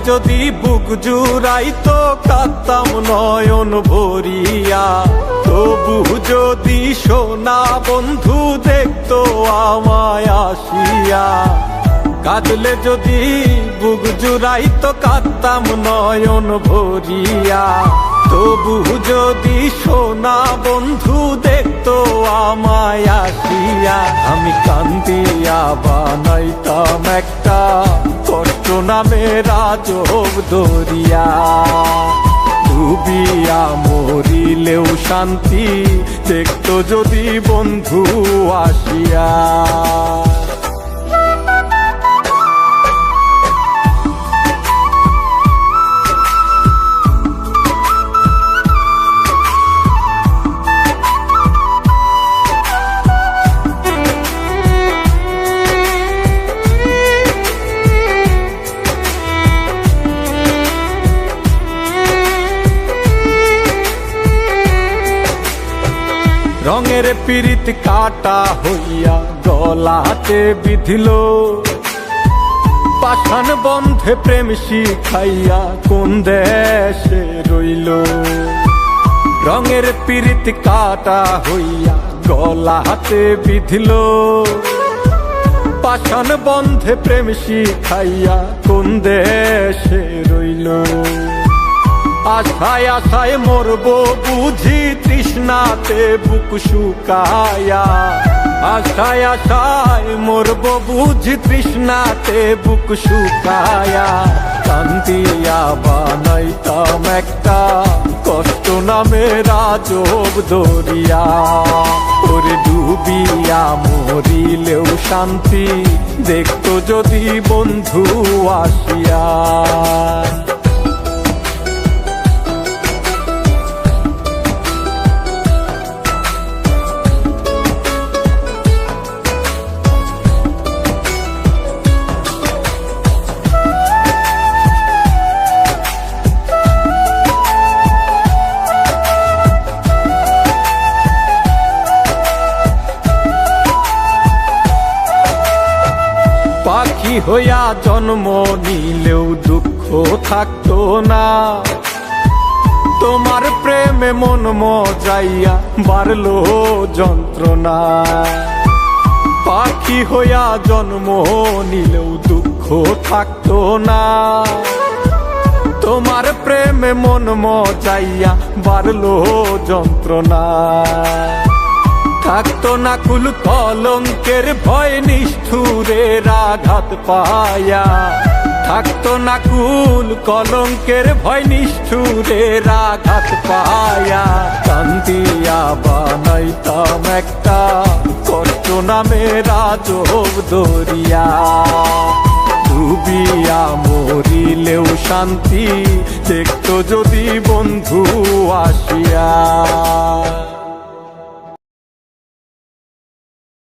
যদি বুক জুড়াইতো কাঁদতাম নয়ন ভরিয়া, তবু যদি সোনা বন্ধু দেখতো আমায় আসিয়া। কাঁদলে যদি বুক জুড়াইতো কাঁদতাম নয়ন ভরিয়া, তবু যদি সোনা বন্ধু দেখতো আমায় আসিয়া। আমি কান্দিয়া বানাইতাম একটা কষ্ট নামের আজব দরিয়া, ডুবিয়া মরিলেও শান্তি দেখতো যদি বন্ধু আসিয়া। রঙের পিরিত কাটা হইয়া গলাতে বিধিল, পাষাণ বন্ধে প্রেম শিখাইয়া কোন দেশে রইল। রঙের পিরিত কাটা হইয়া গলাতে বিধিল, পাষাণ বন্ধে প্রেম শিখাইয়া কোন দেশে রইল। আশায় আশায় মরবো বুঝি তৃষ্ণাতে বুক শুকায়া, আশায় আশায় মরবো বুঝি তৃষ্ণাতে বুক শুকায়া। কান্দিয়া বানাইতাম একটা কষ্ট নামের আজব দরিয়া, ওরে ডুবিয়া মরিলেও শান্তি দেখতো যদি বন্ধু আসিয়া। পাখি হইয়া জন্ম নিলেও দুঃখ থাকতো না, তোমার প্রেমে মন মজাইয়া বাড়লো যন্ত্রণা। পাখি হইয়া জন্ম নিলেও দুঃখ থাকতো না, তোমার প্রেমে মন মজাইয়া বাড়লো যন্ত্রণা। থাকতো না কুল কলঙ্কের ভয় নিষ্ঠুরের আঘাত পায়া, থাকতো না কুল কলঙ্কের ভয় নিষ্ঠুরের আঘাত পায়া। কান্দিয়া বানাইতাম একটা কষ্ট নামের আজব দরিয়া, ডুবিয়া মরিলেও শান্তি দেখতো যদি বন্ধু আসিয়া।